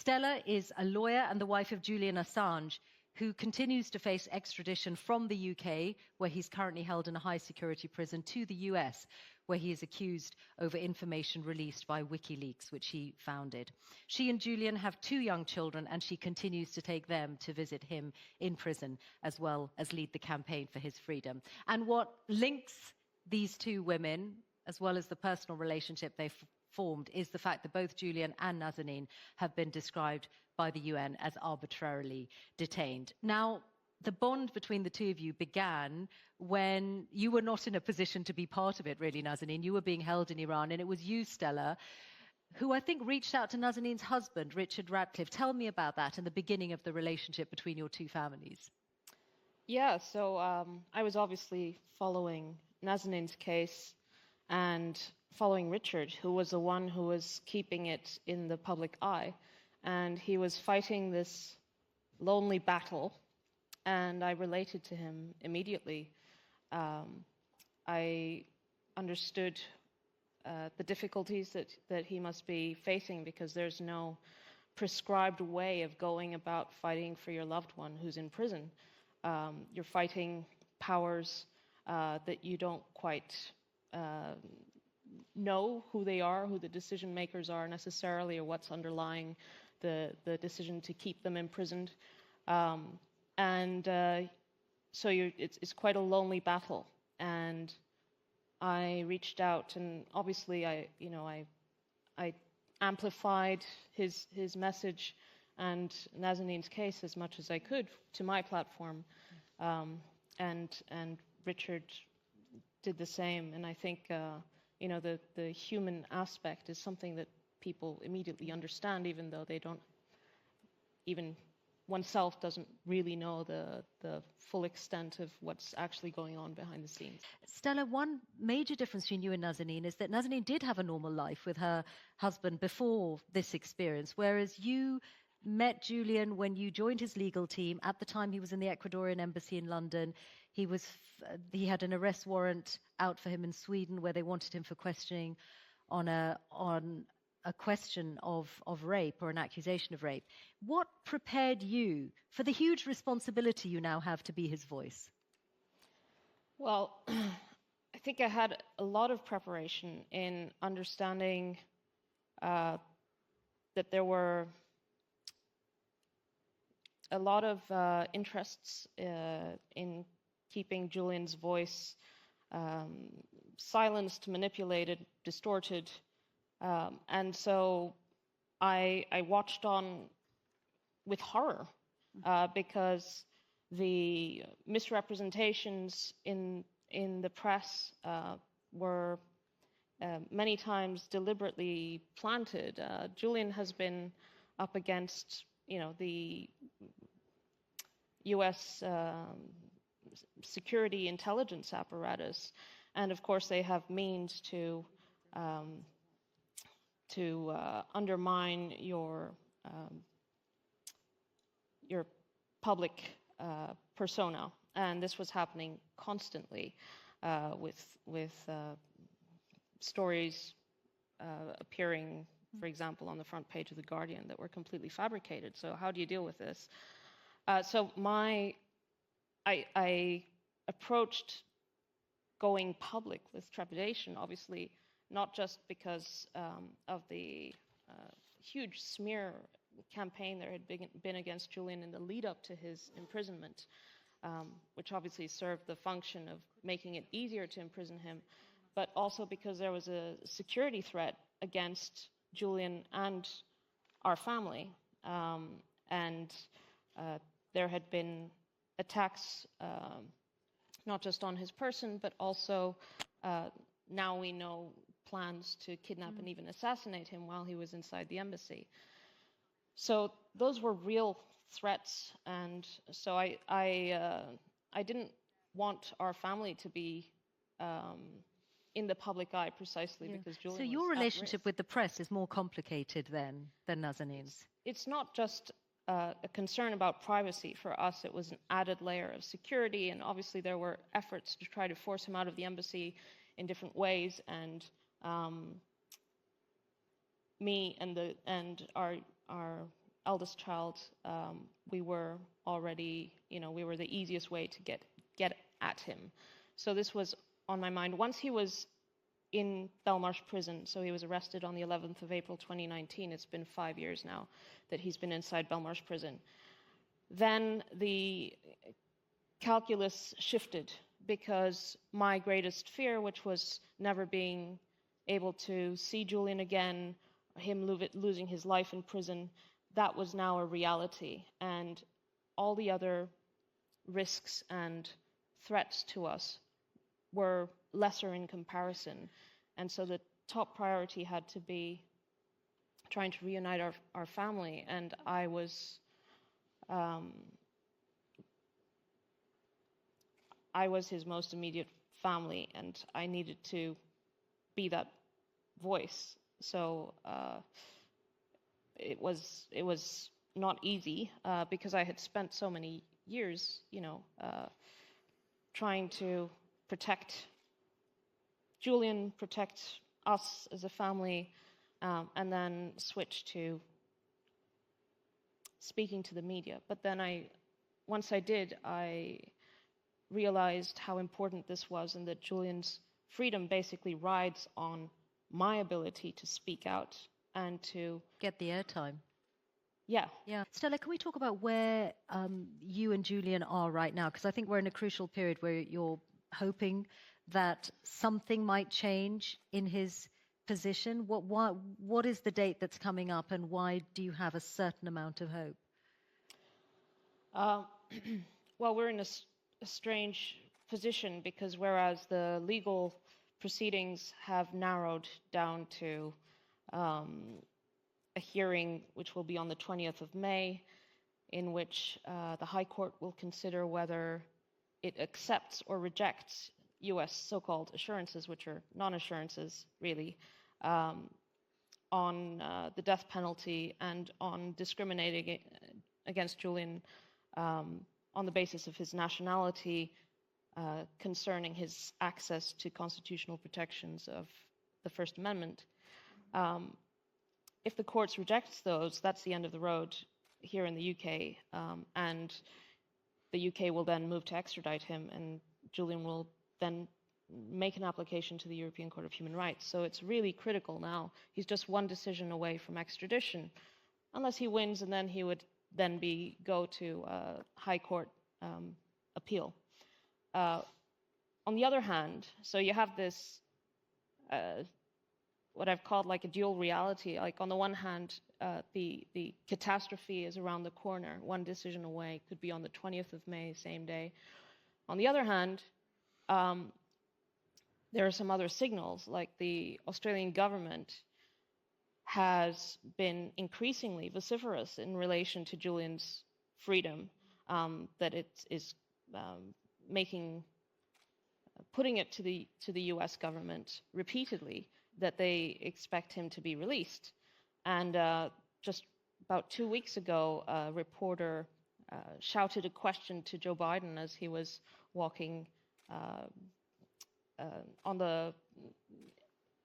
Stella is a lawyer and the wife of Julian Assange, who continues to face extradition from the UK, where he's currently held in a high-security prison, to the US, where he is accused over information released by WikiLeaks, which he founded. She and Julian have 2 young children, and she continues to take them to visit him in prison, as well as lead the campaign for his freedom. And what links these 2 women, as well as the personal relationship they've formed, is the fact that both Julian and Nazanin have been described by the UN as arbitrarily detained. Now, the bond between the 2 of you began when you were not in a position to be part of it, really, Nazanin. You were being held in Iran, and it was you, Stella, who I think reached out to Nazanin's husband, Richard Ratcliffe. Tell me about that and the beginning of the relationship between your 2 families. Yeah, so I was obviously following Nazanin's case and following Richard, who was the one who was keeping it in the public eye. And he was fighting this lonely battle, and I related to him immediately. I understood the difficulties that he must be facing, because there's no prescribed way of going about fighting for your loved one who's in prison. You're fighting powers that you don't quite know who they are, who the decision makers are necessarily, or what's underlying the decision to keep them imprisoned. So it's quite a lonely battle. And I reached out, and obviously I amplified his message and Nazanin's case as much as I could to my platform, and Richard did the same. And I think the human aspect is something that people immediately understand, even though they don't, even oneself doesn't really know the full extent of what's actually going on behind the scenes. Stella, one major difference between you and Nazanin is that Nazanin did have a normal life with her husband before this experience, whereas you met Julian when you joined his legal team. At the time, he was in the Ecuadorian embassy in London. He had an arrest warrant out for him in Sweden, where they wanted him for questioning on a question of rape, or an accusation of rape. What prepared you for the huge responsibility you now have to be his voice? Well, I think I had a lot of preparation in understanding that there were a lot of interests in keeping Julian's voice silenced, manipulated, distorted. And so I watched on with horror, because the misrepresentations in the press were many times deliberately planted. Julian has been up against the US security intelligence apparatus, and of course they have means to undermine your public persona, and this was happening constantly with stories appearing, for example, on the front page of The Guardian that were completely fabricated. So how do you deal with this? I approached going public with trepidation, obviously, not just because of the huge smear campaign there had been against Julian in the lead up to his imprisonment, which obviously served the function of making it easier to imprison him, but also because there was a security threat against Julian and our family. There had been attacks not just on his person, but also now we know plans to kidnap and even assassinate him while he was inside the embassy. So those were real threats, and so I didn't want our family to be in the public eye precisely because Julian So was your at relationship risk. with the press is more complicated than Nazanin's. It's not just a concern about privacy. For us, it was an added layer of security, and obviously there were efforts to try to force him out of the embassy in different ways, and me and our eldest child, we were already, we were the easiest way to get at him. So this was on my mind. Once he was in Belmarsh prison, so he was arrested on the 11th of April 2019. It's been 5 years now that he's been inside Belmarsh prison. Then the calculus shifted, because my greatest fear, which was never being able to see Julian again, him losing his life in prison, that was now a reality. And all the other risks and threats to us were lesser in comparison. And so the top priority had to be trying to reunite our family. And I was his most immediate family, and I needed to be that voice. So it was not easy, because I had spent so many years, trying to protect Julian, protect us as a family, and then switch to speaking to the media. But then once I did, I realized how important this was, and that Julian's freedom basically rides on my ability to speak out and to get the airtime. Yeah. Stella, can we talk about where you and Julian are right now? Because I think we're in a crucial period where you're hoping that something might change in his position. What is the date that's coming up, and why do you have a certain amount of hope? Well, we're in a strange position, because whereas the legal proceedings have narrowed down to a hearing which will be on the 20th of May, in which the High Court will consider whether it accepts or rejects U.S. so-called assurances, which are non-assurances, really, on the death penalty and on discriminating against Julian on the basis of his nationality, concerning his access to constitutional protections of the First Amendment. If the courts reject those, that's the end of the road here in the UK, and the UK will then move to extradite him, and Julian will then make an application to the European Court of Human Rights. So it's really critical now. He's just one decision away from extradition, unless he wins, and then he would then go to High Court appeal. On the other hand, so you have this what I've called like a dual reality. Like on the one hand, the catastrophe is around the corner, one decision away, could be on the 20th of May, same day. On the other hand, there are some other signals, like the Australian government has been increasingly vociferous in relation to Julian's freedom, that it is putting it to the U.S. government repeatedly that they expect him to be released. And just about 2 weeks ago, a reporter shouted a question to Joe Biden as he was walking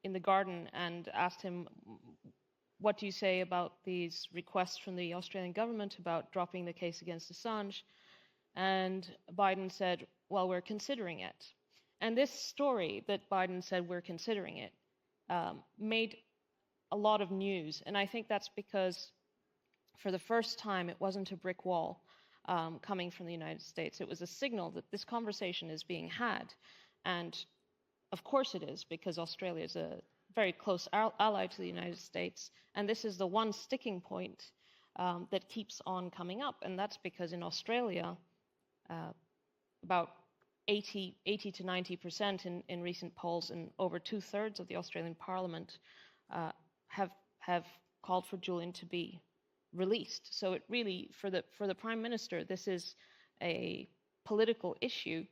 in the garden, and asked him, "What do you say about these requests from the Australian government about dropping the case against Assange?" And Biden said, "Well, we're considering it." And this story that Biden said we're considering it made a lot of news. And I think that's because for the first time, it wasn't a brick wall coming from the United States. It was a signal that this conversation is being had. And of course it is, because Australia is a very close ally to the United States. And this is the one sticking point that keeps on coming up. And that's because in Australia, about 80 to 90% in recent polls, and over 2/3 of the Australian Parliament have called for Julian to be released. So it really, for the Prime Minister, this is a political issue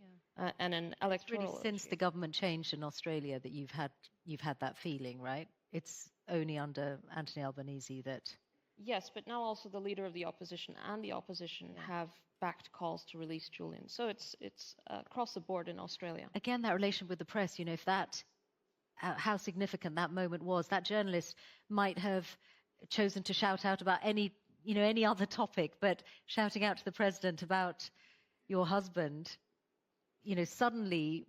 and an electoral really since issue. the government changed in Australia that you've had that feeling, right? It's only under Anthony Albanese that. Yes, but now also the leader of the opposition and the opposition have backed calls to release Julian. So it's across the board in Australia. Again, that relation with the press, if that, how significant that moment was, that journalist might have chosen to shout out about any any other topic, but shouting out to the president about your husband, suddenly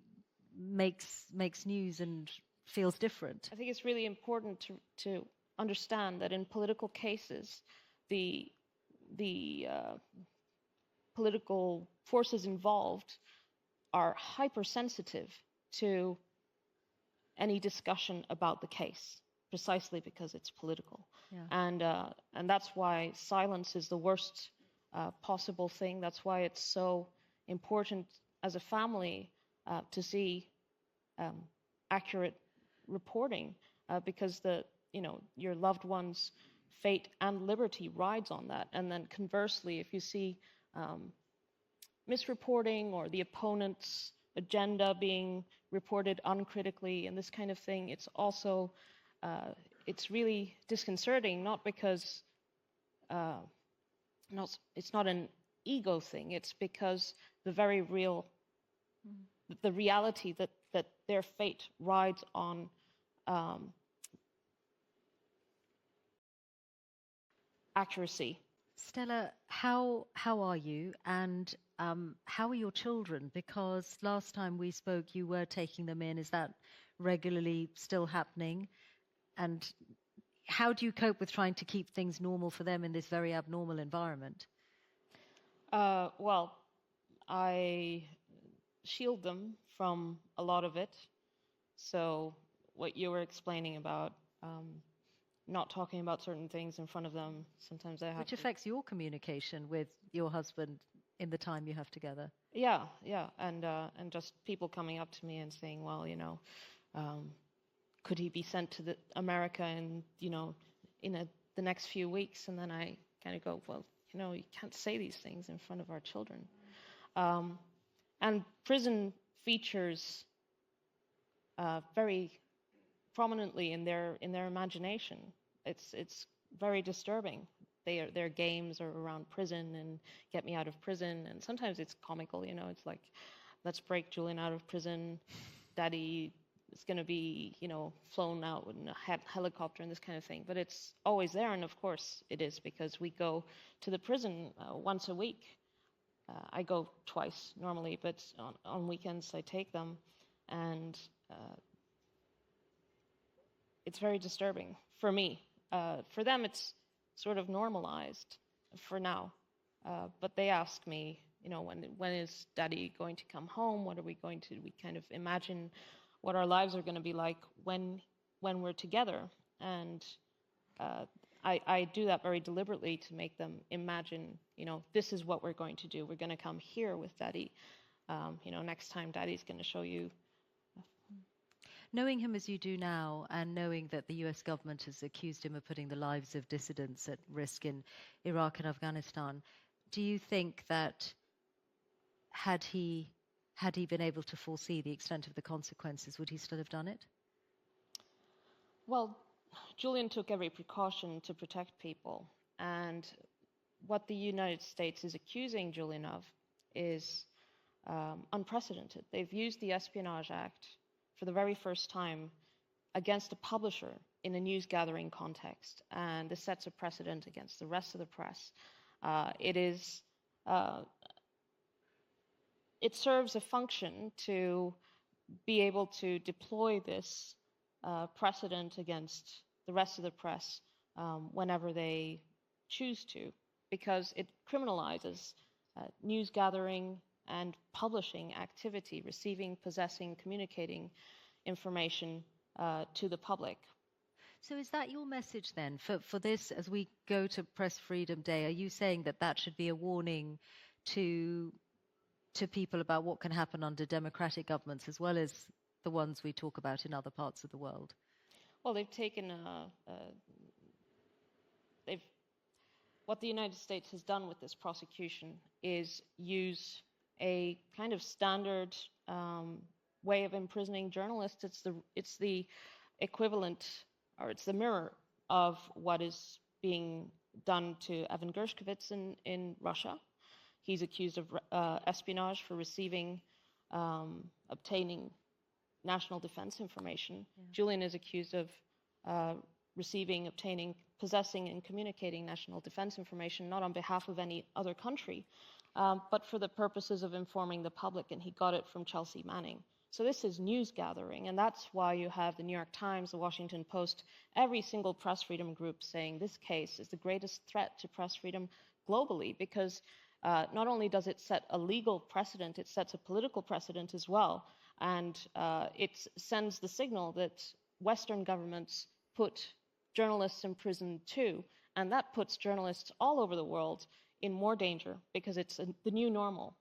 makes news and feels different. I think it's really important to understand that in political cases, the political forces involved are hypersensitive to any discussion about the case, precisely because it's political. Yeah. And that's why silence is the worst possible thing. That's why it's so important as a family to see accurate reporting, because your loved one's fate and liberty rides on that. And then conversely, if you see misreporting or the opponent's agenda being reported uncritically and this kind of thing, it's also it's really disconcerting, not because it's not an ego thing, it's because the very real the reality that their fate rides on accuracy. Stella, how are you, and how are your children? Because last time we spoke, you were taking them in. Is that regularly still happening? And how do you cope with trying to keep things normal for them in this very abnormal environment? Well, I shield them from a lot of it. So what you were explaining about not talking about certain things in front of them, sometimes I have Which affects your communication with your husband in the time you have together. Yeah, and just people coming up to me and saying, well, could he be sent to America in the next few weeks? And then I kind of go, well, you can't say these things in front of our children. And prison features very prominently in their imagination. It's very disturbing. Their games are around prison and get me out of prison, and sometimes it's comical. It's like, let's break Julian out of prison. Daddy is going to be flown out in a helicopter and this kind of thing. But it's always there, and of course it is, because we go to the prison once a week. I go twice normally, but on weekends I take them, and it's very disturbing for me. For them, it's sort of normalized for now. But they ask me, when is Daddy going to come home? What are we going to? We kind of imagine what our lives are going to be like when we're together, and I do that very deliberately to make them imagine, this is what we're going to do. We're going to come here with Daddy. Next time Daddy's going to show you. Knowing him as you do now, and knowing that the US government has accused him of putting the lives of dissidents at risk in Iraq and Afghanistan, do you think that had he been able to foresee the extent of the consequences, would he still have done it? Well, Julian took every precaution to protect people, and what the United States is accusing Julian of is unprecedented. They've used the Espionage Act for the very first time against a publisher in a news gathering context, and this sets a precedent against the rest of the press. It serves a function to be able to deploy this precedent against the rest of the press whenever they choose to, because it criminalizes news gathering and publishing activity, receiving, possessing, communicating information to the public. So is that your message then for this, as we go to Press Freedom Day? Are you saying that should be a warning to people about what can happen under democratic governments, as well as the ones we talk about in other parts of the world? Well, they've taken what the United States has done with this prosecution is use a kind of standard way of imprisoning journalists. It's the equivalent, or it's the mirror of what is being done to Evan Gershkovich in Russia. He's accused of espionage for receiving, obtaining national defense information. Yeah. Julian is accused of receiving, obtaining possessing and communicating national defense information, not on behalf of any other country, but for the purposes of informing the public, and he got it from Chelsea Manning. So this is news gathering, and that's why you have the New York Times, the Washington Post, every single press freedom group saying this case is the greatest threat to press freedom globally, because not only does it set a legal precedent, it sets a political precedent as well, and it sends the signal that Western governments put journalists in prison too, and that puts journalists all over the world in more danger, because it's the new normal.